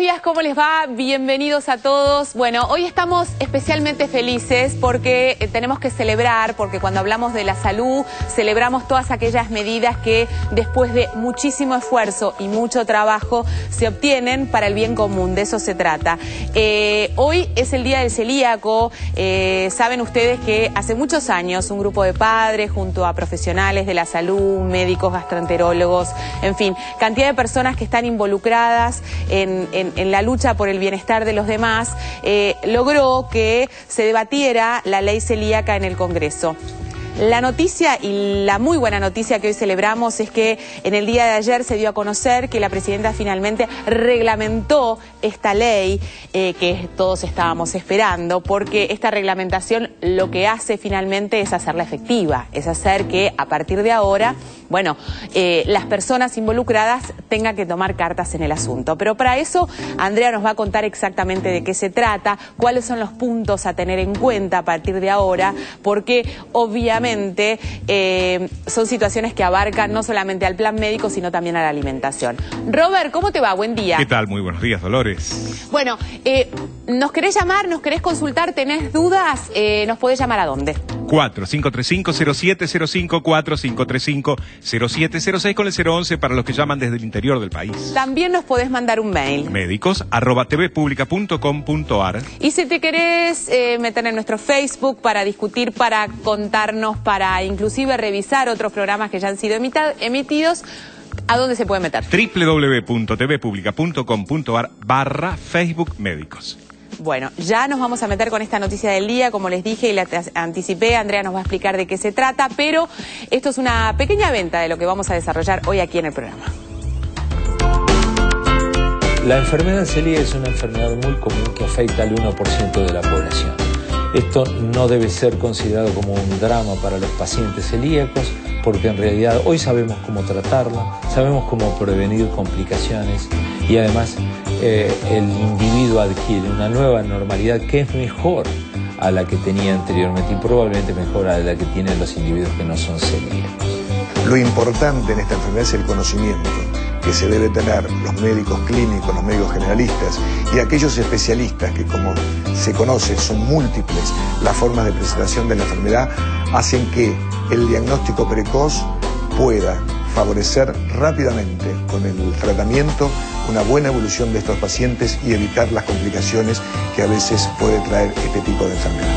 días, ¿cómo les va? Bienvenidos a todos. Bueno, hoy estamos especialmente felices porque tenemos que celebrar, porque cuando hablamos de la salud, celebramos todas aquellas medidas que después de muchísimo esfuerzo y mucho trabajo se obtienen para el bien común, de eso se trata. Hoy es el Día del Celíaco. Saben ustedes que hace muchos años un grupo de padres junto a profesionales de la salud, médicos, gastroenterólogos, en fin, cantidad de personas que están involucradas en la lucha por el bienestar de los demás, logró que se debatiera la ley celíaca en el Congreso. La noticia y la muy buena noticia que hoy celebramos es que en el día de ayer se dio a conocer que la presidenta finalmente reglamentó esta ley que todos estábamos esperando, porque esta reglamentación lo que hace finalmente es hacerla efectiva, es hacer que a partir de ahora, bueno, las personas involucradas tengan que tomar cartas en el asunto. Pero para eso Andrea nos va a contar exactamente de qué se trata, cuáles son los puntos a tener en cuenta a partir de ahora, porque obviamente son situaciones que abarcan no solamente al plan médico, sino también a la alimentación. Robert, ¿cómo te va? Buen día. ¿Qué tal? Muy buenos días, Dolores. Bueno, ¿nos querés llamar? ¿Nos querés consultar? ¿Tenés dudas? ¿Nos podés llamar a dónde? 4535-0705, 4535-0706 con el 011 para los que llaman desde el interior del país. También nos podés mandar un mail. medicos@tvpublica.com.ar. Y si te querés meter en nuestro Facebook para discutir, para contarnos, para inclusive revisar otros programas que ya han sido emitidos, ¿a dónde se puede meter? www.tvpublica.com.ar/Facebook Médicos. Bueno, ya nos vamos a meter con esta noticia del día, como les dije y les anticipé, Andrea nos va a explicar de qué se trata, pero esto es una pequeña venta de lo que vamos a desarrollar hoy aquí en el programa. La enfermedad celíaca es una enfermedad muy común que afecta al 1% de la población. Esto no debe ser considerado como un drama para los pacientes celíacos, porque en realidad hoy sabemos cómo tratarla, sabemos cómo prevenir complicaciones y además el individuo adquiere una nueva normalidad que es mejor a la que tenía anteriormente y probablemente mejor a la que tienen los individuos que no son celíacos. Lo importante en esta enfermedad es el conocimiento que se debe tener los médicos clínicos, los médicos generalistas y aquellos especialistas que, como se conoce, son múltiples las formas de presentación de la enfermedad, hacen que el diagnóstico precoz pueda favorecer rápidamente con el tratamiento una buena evolución de estos pacientes y evitar las complicaciones que a veces puede traer este tipo de enfermedad.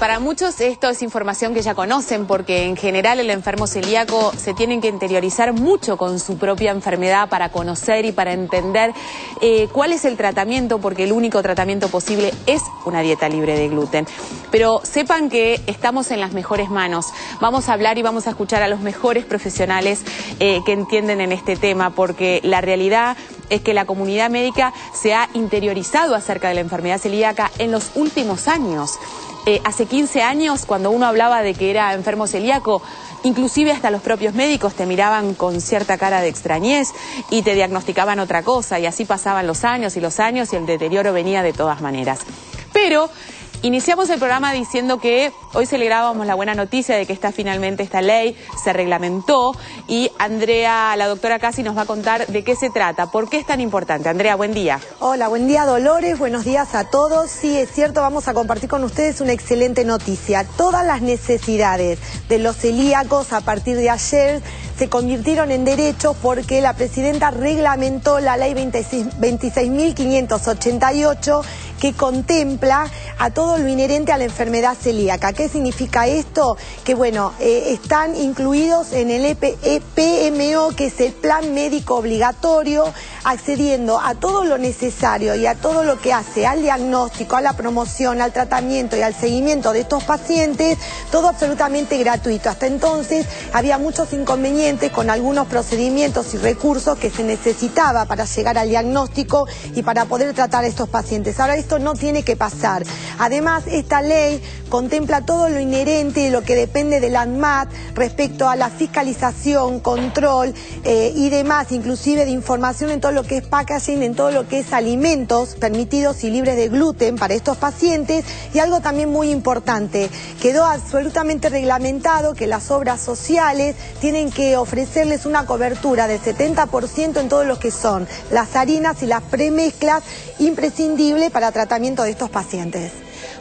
Para muchos esto es información que ya conocen, porque en general el enfermo celíaco se tiene que interiorizar mucho con su propia enfermedad para conocer y para entender cuál es el tratamiento, porque el único tratamiento posible es una dieta libre de gluten. Pero sepan que estamos en las mejores manos. Vamos a hablar y vamos a escuchar a los mejores profesionales que entienden en este tema, porque la realidad es que la comunidad médica se ha interiorizado acerca de la enfermedad celíaca en los últimos años. Hace 15 años, cuando uno hablaba de que era enfermo celíaco, inclusive hasta los propios médicos te miraban con cierta cara de extrañez y te diagnosticaban otra cosa, y así pasaban los años y el deterioro venía de todas maneras. Pero iniciamos el programa diciendo que hoy celebrábamos la buena noticia de que finalmente esta ley se reglamentó, y Andrea, la doctora Casi, nos va a contar de qué se trata, por qué es tan importante. Andrea, buen día. Hola, buen día, Dolores, buenos días a todos. Sí, es cierto, vamos a compartir con ustedes una excelente noticia. Todas las necesidades de los celíacos a partir de ayer se convirtieron en derechos porque la presidenta reglamentó la ley 26.588, que contempla a todo lo inherente a la enfermedad celíaca. ¿Qué significa esto? Que bueno, están incluidos en el PMO, que es el plan médico obligatorio, accediendo a todo lo necesario y a todo lo que hace al diagnóstico, a la promoción, al tratamiento y al seguimiento de estos pacientes, todo absolutamente gratuito. Hasta entonces había muchos inconvenientes con algunos procedimientos y recursos que se necesitaba para llegar al diagnóstico y para poder tratar a estos pacientes. Ahora esto no tiene que pasar. Además, esta ley contempla todo lo inherente de lo que depende del ANMAT respecto a la fiscalización, control y demás, inclusive de información en todo lo que es packaging, en todo lo que es alimentos permitidos y libres de gluten para estos pacientes. Y algo también muy importante, quedó absolutamente reglamentado que las obras sociales tienen que ofrecerles una cobertura del 70% en todo lo que son las harinas y las premezclas imprescindibles para tratamiento de estos pacientes.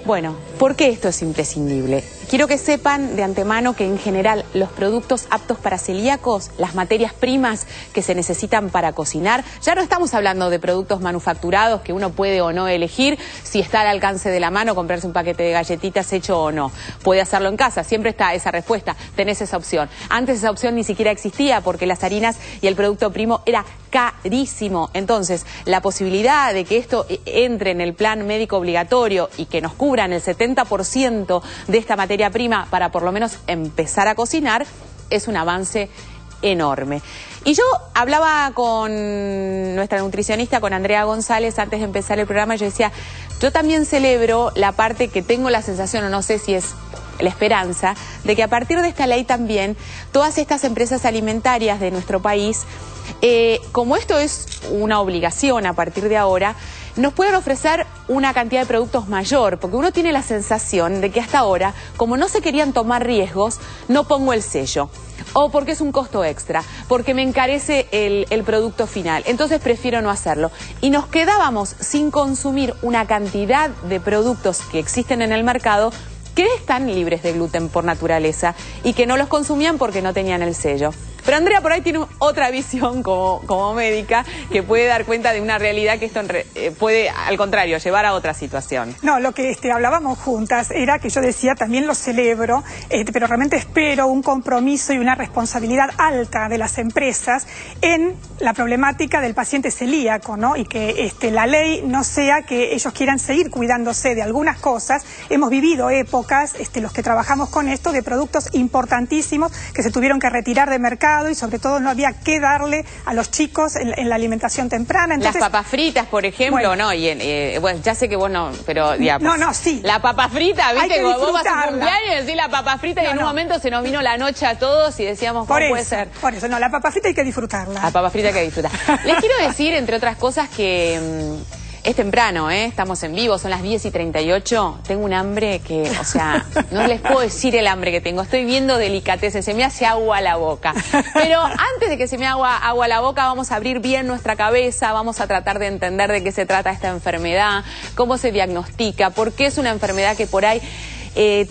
Bueno, ¿por qué esto es imprescindible? Quiero que sepan de antemano que en general los productos aptos para celíacos, las materias primas que se necesitan para cocinar, ya no estamos hablando de productos manufacturados que uno puede o no elegir si está al alcance de la mano comprarse un paquete de galletitas hecho o no. Puede hacerlo en casa, siempre está esa respuesta, tenés esa opción. Antes esa opción ni siquiera existía porque las harinas y el producto primo era carísimo. Entonces, la posibilidad de que esto entre en el plan médico obligatorio y que nos cubran el 70% de esta materia prima para por lo menos empezar a cocinar es un avance enorme. Y yo hablaba con nuestra nutricionista, con Andrea González, antes de empezar el programa, yo decía, yo también celebro la parte que tengo la sensación, o no sé si es la esperanza, de que a partir de esta ley también todas estas empresas alimentarias de nuestro país, como esto es una obligación a partir de ahora, nos pueden ofrecer una cantidad de productos mayor, porque uno tiene la sensación de que hasta ahora, como no se querían tomar riesgos, no pongo el sello. O porque es un costo extra, porque me encarece el producto final, entonces prefiero no hacerlo. Y nos quedábamos sin consumir una cantidad de productos que existen en el mercado que están libres de gluten por naturaleza y que no los consumían porque no tenían el sello. Pero Andrea por ahí tiene otra visión como médica que puede dar cuenta de una realidad que esto puede, al contrario, llevar a otra situación. No, lo que hablábamos juntas era que yo decía, también lo celebro, pero realmente espero un compromiso y una responsabilidad alta de las empresas en la problemática del paciente celíaco, ¿no? Y que la ley no sea que ellos quieran seguir cuidándose de algunas cosas. Hemos vivido épocas, los que trabajamos con esto, de productos importantísimos que se tuvieron que retirar de mercado y sobre todo no había que darle a los chicos en la alimentación temprana. Entonces, las papas fritas, por ejemplo, bueno, ¿no? Y bueno, ya sé que vos no, pero digamos, no, sí. La papa frita, viste, vos vas a un cumpleaños y decís la papa frita y en un momento se nos vino la noche a todos y decíamos, ¿cómo puede ser? Por eso, no, la papa frita hay que disfrutarla. La papa frita hay que disfrutar. Les quiero decir, entre otras cosas, que es temprano, estamos en vivo, son las 10:38, tengo un hambre que, o sea, no les puedo decir el hambre que tengo, estoy viendo delicatessen, se me hace agua a la boca. Pero antes de que se me haga agua a la boca, vamos a abrir bien nuestra cabeza, vamos a tratar de entender de qué se trata esta enfermedad, cómo se diagnostica, por qué es una enfermedad que por ahí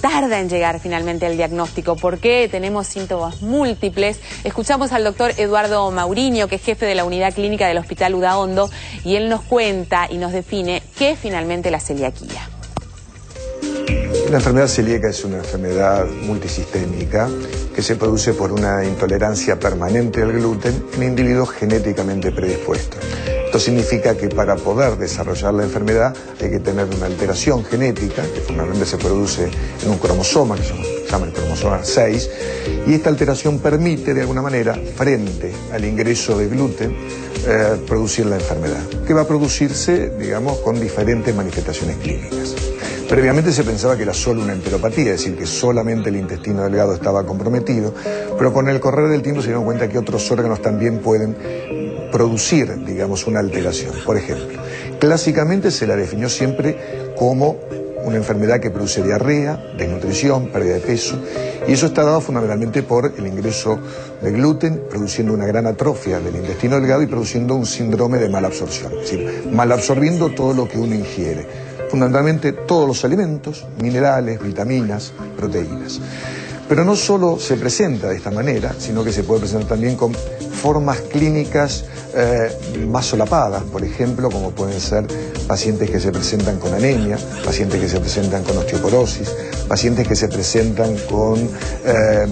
tarda en llegar finalmente al diagnóstico, porque tenemos síntomas múltiples. Escuchamos al doctor Eduardo Mauriño, que es jefe de la unidad clínica del Hospital Udaondo, y él nos cuenta y nos define qué es finalmente la celiaquía. La enfermedad celíaca es una enfermedad multisistémica que se produce por una intolerancia permanente al gluten en individuos genéticamente predispuestos. Esto significa que para poder desarrollar la enfermedad hay que tener una alteración genética, que fundamentalmente se produce en un cromosoma, que se llama el cromosoma 6, y esta alteración permite, de alguna manera, frente al ingreso de gluten, producir la enfermedad, que va a producirse, digamos, con diferentes manifestaciones clínicas. Previamente se pensaba que era solo una enteropatía, es decir, que solamente el intestino delgado estaba comprometido, pero con el correr del tiempo se dieron cuenta que otros órganos también pueden producir, digamos, una alteración. Por ejemplo, clásicamente se la definió siempre como una enfermedad que produce diarrea, desnutrición, pérdida de peso, y eso está dado fundamentalmente por el ingreso de gluten, produciendo una gran atrofia del intestino delgado y produciendo un síndrome de malabsorción, es decir, malabsorbiendo todo lo que uno ingiere, fundamentalmente todos los alimentos, minerales, vitaminas, proteínas. Pero no solo se presenta de esta manera, sino que se puede presentar también con formas clínicas más solapadas, por ejemplo, como pueden ser pacientes que se presentan con anemia, pacientes que se presentan con osteoporosis, pacientes que se presentan con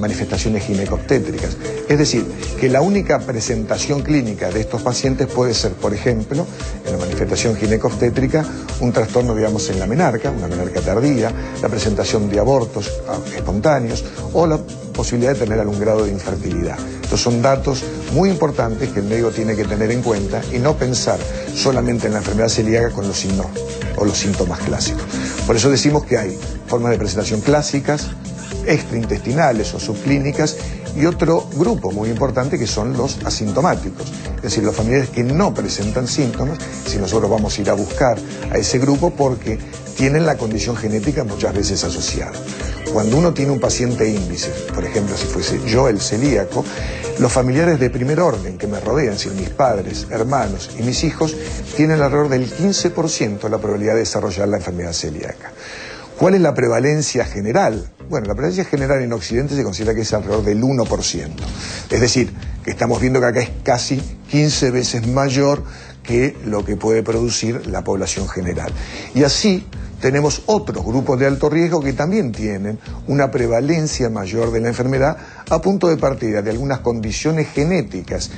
manifestaciones ginecobstétricas. Es decir, que la única presentación clínica de estos pacientes puede ser, por ejemplo, en la manifestación ginecobstétrica, un trastorno, digamos, en la menarca, una menarca tardía, la presentación de abortos espontáneos o la posibilidad de tener algún grado de infertilidad. Estos son datos muy importantes que el médico tiene que tener en cuenta y no pensar solamente en la enfermedad celíaca con los signos o los síntomas clásicos. Por eso decimos que hay formas de presentación clásicas, extraintestinales o subclínicas, y otro grupo muy importante que son los asintomáticos, es decir, los familiares que no presentan síntomas. Si nosotros vamos a ir a buscar a ese grupo porque tienen la condición genética muchas veces asociada. Cuando uno tiene un paciente índice, por ejemplo, si fuese yo el celíaco, los familiares de primer orden que me rodean, es decir, mis padres, hermanos y mis hijos, tienen alrededor del 15% la probabilidad de desarrollar la enfermedad celíaca. ¿Cuál es la prevalencia general? Bueno, la prevalencia general en Occidente se considera que es alrededor del 1%. Es decir, que estamos viendo que acá es casi 15 veces mayor que lo que puede producir la población general. Y así tenemos otros grupos de alto riesgo que también tienen una prevalencia mayor de la enfermedad a punto de partida de algunas condiciones genéticas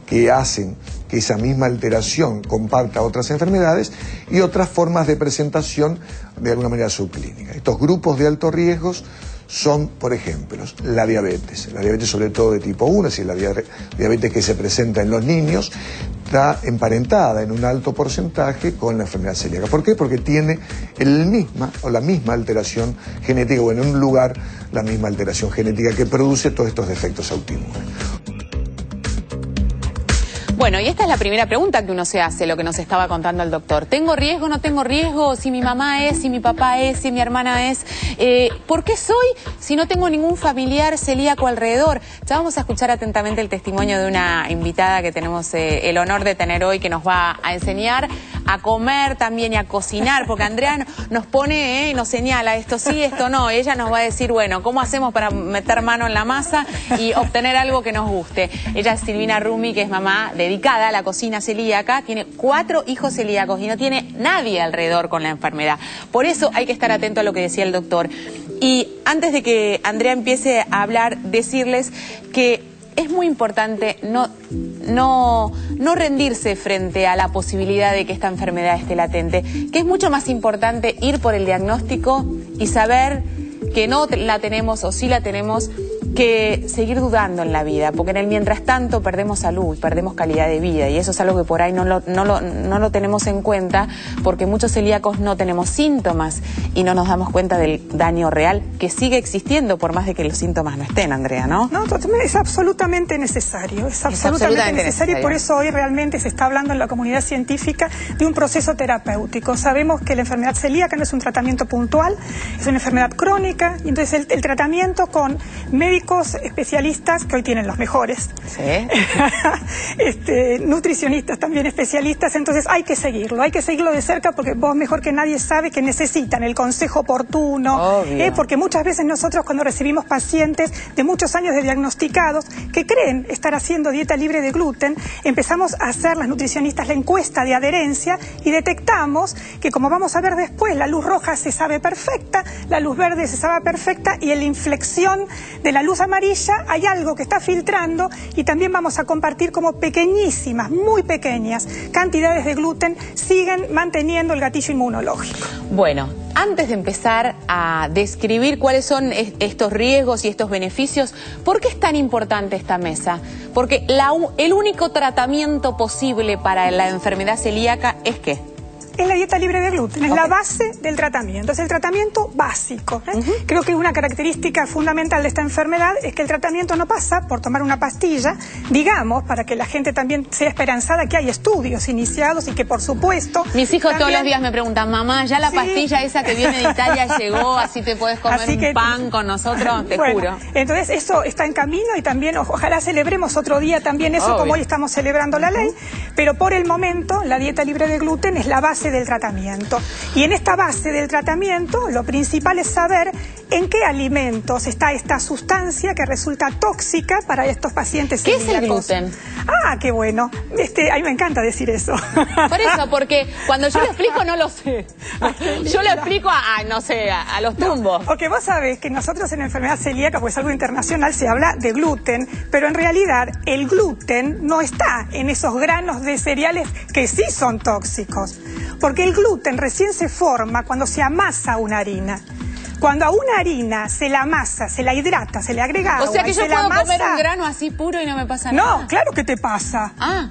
que hacen que esa misma alteración comparta otras enfermedades y otras formas de presentación de alguna manera subclínica. Estos grupos de alto riesgo son, por ejemplo, la diabetes sobre todo de tipo 1, es decir, la diabetes que se presenta en los niños, está emparentada en un alto porcentaje con la enfermedad celíaca. ¿Por qué? Porque tiene la misma alteración genética, o en un lugar la misma alteración genética que produce todos estos defectos autoinmunes. Bueno, y esta es la primera pregunta que uno se hace, lo que nos estaba contando el doctor. ¿Tengo riesgo, no tengo riesgo? Si mi mamá es, si mi papá es, si mi hermana es. ¿Por qué soy si no tengo ningún familiar celíaco alrededor? Ya vamos a escuchar atentamente el testimonio de una invitada que tenemos el honor de tener hoy, que nos va a enseñar a comer también y a cocinar, porque Andrea nos pone y nos señala esto sí, esto no. Ella nos va a decir, bueno, ¿cómo hacemos para meter mano en la masa y obtener algo que nos guste? Ella es Silvina Rumi, que es mamá dedicada a la cocina celíaca, tiene 4 hijos celíacos y no tiene nadie alrededor con la enfermedad. Por eso hay que estar atento a lo que decía el doctor. Y antes de que Andrea empiece a hablar, decirles que es muy importante no rendirse frente a la posibilidad de que esta enfermedad esté latente, que es mucho más importante ir por el diagnóstico y saber que no la tenemos o sí la tenemos, que seguir dudando en la vida, porque en el mientras tanto perdemos salud, perdemos calidad de vida, y eso es algo que por ahí no lo tenemos en cuenta, porque muchos celíacos no tenemos síntomas y no nos damos cuenta del daño real que sigue existiendo por más de que los síntomas no estén, Andrea, ¿no? No, es absolutamente necesario, es absolutamente necesario, y por eso hoy realmente se está hablando en la comunidad científica de un proceso terapéutico. Sabemos que la enfermedad celíaca no es un tratamiento puntual, es una enfermedad crónica, y entonces el tratamiento con médicos especialistas, que hoy tienen los mejores, ¿sí? Nutricionistas también especialistas, entonces hay que seguirlo de cerca, porque vos mejor que nadie sabe que necesitan el consejo oportuno, porque muchas veces nosotros cuando recibimos pacientes de muchos años de diagnosticados que creen estar haciendo dieta libre de gluten, empezamos a hacer las nutricionistas la encuesta de adherencia y detectamos que, como vamos a ver después, la luz roja se sabe perfecta, la luz verde se sabe perfecta, y en la inflexión de la luz amarilla hay algo que está filtrando, y también vamos a compartir como pequeñísimas, muy pequeñas cantidades de gluten siguen manteniendo el gatillo inmunológico. Bueno, antes de empezar a describir cuáles son estos riesgos y estos beneficios, ¿por qué es tan importante esta mesa? Porque el único tratamiento posible para la enfermedad celíaca es ¿qué? Es la dieta libre de gluten, es la base del tratamiento, es el tratamiento básico. Creo que una característica fundamental de esta enfermedad es que el tratamiento no pasa por tomar una pastilla, digamos, para que la gente también sea esperanzada, que hay estudios iniciados y que, por supuesto... Mis hijos también... todos los días me preguntan, mamá, ya la pastilla esa que viene de Italia llegó, así te puedes comer un pan con nosotros, te juro. Entonces eso está en camino, y también ojalá celebremos otro día también eso, como hoy estamos celebrando la ley, pero por el momento la dieta libre de gluten es la base del tratamiento. Y en esta base del tratamiento lo principal es saber en qué alimentos está esta sustancia que resulta tóxica para estos pacientes celíacos. ¿Qué es el gluten? Ah, qué bueno. A mí me encanta decir eso. Por eso, porque cuando yo lo explico no lo sé. Yo lo explico no sé, a los tumbos. Porque vos sabés que nosotros en enfermedad celíaca, pues algo internacional, se habla de gluten, pero en realidad el gluten no está en esos granos de cereales que sí son tóxicos. Porque el gluten recién se forma cuando se amasa una harina. Cuando a una harina se la amasa, se la hidrata, se le agrega agua, o sea que y yo se puedo la amasa, comer un grano así puro y no me pasa nada. No, claro que te pasa. Ah.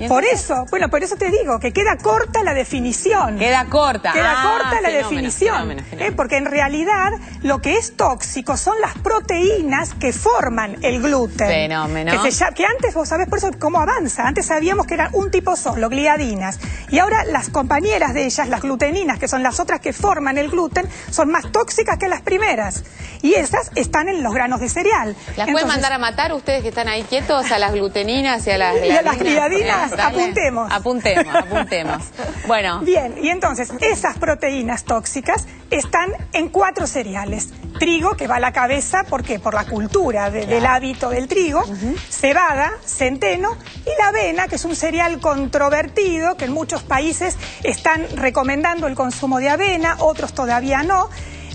Por eso, bueno, por eso te digo que queda corta la definición. Queda corta. Queda corta la fenómeno, definición. fenómeno. Porque en realidad lo que es tóxico son las proteínas que forman el gluten. Fenómeno. Que antes, vos sabés por eso cómo avanza. Antes sabíamos que eran un tipo solo, gliadinas. Y ahora las compañeras de ellas, las gluteninas, que son las otras que forman el gluten, son más tóxicas que las primeras. Y esas están en los granos de cereal. ¿Las pueden mandar a matar ustedes que están ahí quietos, a las gluteninas y a las gliadinas? Y a las gliadinas, apuntemos. Apuntemos. Bueno. Bien, y entonces esas proteínas tóxicas están en 4 cereales. Trigo, que va a la cabeza, ¿por qué? Por la cultura del hábito del trigo. Cebada, centeno y la avena, que es un cereal controvertido, que en muchos países están recomendando el consumo de avena, otros todavía no.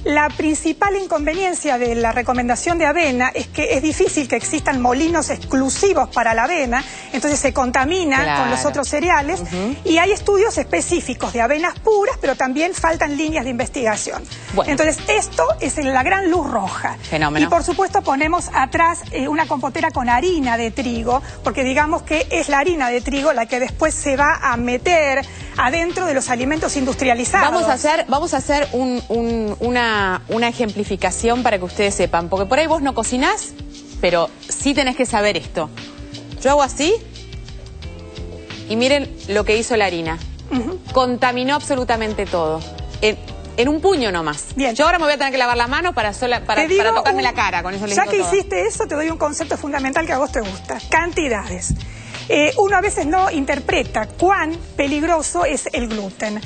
La principal inconveniencia de la recomendación de avena es que es difícil que existan molinos exclusivos para la avena, entonces se contamina con los otros cereales, y hay estudios específicos de avenas puras, pero también faltan líneas de investigación. Bueno. Entonces esto es la gran luz roja. Fenómeno. Y por supuesto ponemos atrás una compotera con harina de trigo, porque digamos que es la harina de trigo la que después se va a meter adentro de los alimentos industrializados. Vamos a hacer una ejemplificación para que ustedes sepan, porque por ahí vos no cocinás, pero sí tenés que saber esto. Yo hago así y miren lo que hizo la harina. Contaminó absolutamente todo. En un puño nomás. Bien. Yo ahora me voy a tener que lavar las manos para tocarme la cara. Con eso les ya digo que todo. Hiciste eso, te doy un concepto fundamental que a vos te gusta. Cantidades. Uno a veces no interpreta cuán peligroso es el gluten.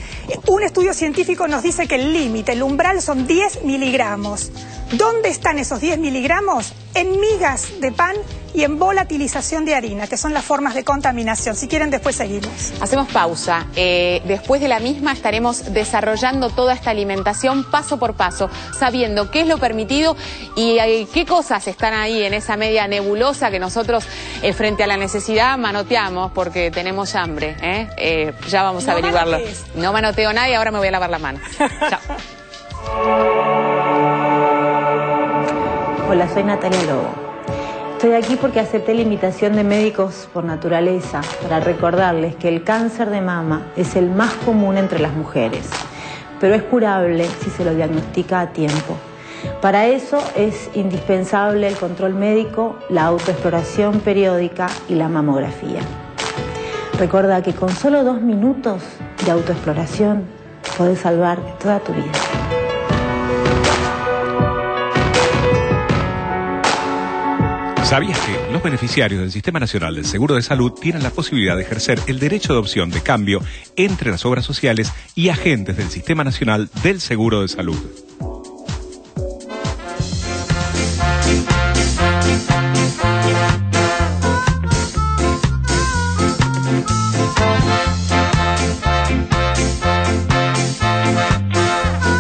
Un estudio científico nos dice que el límite, el umbral, son 10 miligramos. ¿Dónde están esos 10 miligramos? En migas de pan y en volatilización de harina, que son las formas de contaminación. Si quieren, después seguimos. Hacemos pausa. Después de la misma estaremos desarrollando toda esta alimentación paso por paso, sabiendo qué es lo permitido y qué cosas están ahí en esa media nebulosa que nosotros, frente a la necesidad, manoteamos porque tenemos hambre. Ya vamos a averiguarlo. No manoteo nada y ahora me voy a lavar la mano. Chao. Hola, soy Natalia Lobo. Estoy aquí porque acepté la invitación de Médicos por Naturaleza para recordarles que el cáncer de mama es el más común entre las mujeres, pero es curable si se lo diagnostica a tiempo. Para eso es indispensable el control médico, la autoexploración periódica y la mamografía. Recuerda que con solo 2 minutos de autoexploración podés salvar toda tu vida. ¿Sabías que los beneficiarios del Sistema Nacional del Seguro de Salud tienen la posibilidad de ejercer el derecho de opción de cambio entre las obras sociales y agentes del Sistema Nacional del Seguro de Salud?